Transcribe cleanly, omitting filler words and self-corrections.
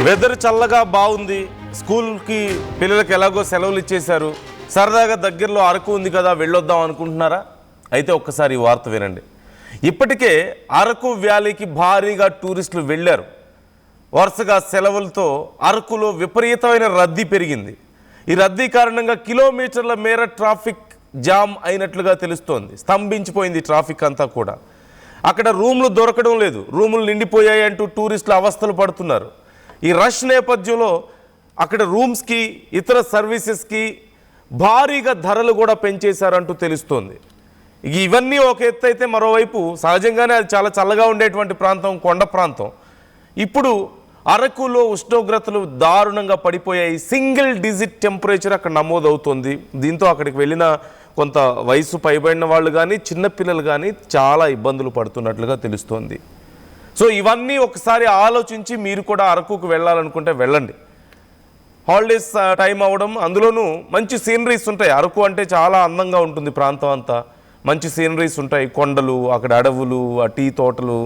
Weather చల్లగా బాగుంది. స్కూల్కి పిల్లలకి ఎలాగో సెలవులు ఇచ్చేశారు. సరదాగా దగ్గరలో అరకు ఉంది కదా, వెళ్ళొద్దాం అనుకుంటున్నారా? అయితే ఒక్కసారి ఈ వార్త వినండి. ఇప్పటికే అరకు వ్యాలీకి భారీగా టూరిస్టులు వెళ్ళారు. వరుసగా సెలవులతో అరకులో విపరీతమైన రద్దీ పెరిగింది. ఈ రద్దీ కారణంగా కిలోమీటర్ల మేర ట్రాఫిక్ జామ్ అయినట్లుగా తెలుస్తోంది. స్తంభించిపోయింది ట్రాఫిక్ అంతా కూడా. అక్కడ రూములు దొరకడం లేదు, రూములు నిండిపోయాయి అంటూ టూరిస్టులు అవస్థలు పడుతున్నారు. ఈ రష్ నేపథ్యంలో అక్కడ రూమ్స్కి ఇతర సర్వీసెస్కి భారీగా ధరలు కూడా పెంచేశారంటూ తెలుస్తోంది. ఇవన్నీ ఒక ఎత్తు అయితే, మరోవైపు సహజంగానే అది చాలా చల్లగా ఉండేటువంటి ప్రాంతం, కొండ ప్రాంతం. ఇప్పుడు అరకులో ఉష్ణోగ్రతలు దారుణంగా పడిపోయాయి. సింగిల్ డిజిట్ టెంపరేచర్ అక్కడ నమోదవుతుంది. దీంతో అక్కడికి వెళ్ళిన కొంత వయసు పైబడిన వాళ్ళు కానీ చిన్నపిల్లలు కానీ చాలా ఇబ్బందులు పడుతున్నట్లుగా తెలుస్తోంది. సో ఇవన్నీ ఒకసారి ఆలోచించి మీరు కూడా అరకుకు వెళ్ళాలనుకుంటే వెళ్ళండి. హాలిడేస్ టైం అవ్వడం, అందులోనూ మంచి సీనరీస్ ఉంటాయి. అరకు అంటే చాలా అందంగా ఉంటుంది ప్రాంతం అంతా. మంచి సీనరీస్ ఉంటాయి, కొండలు, అక్కడ అడవులు, ఆ టీ తోటలు,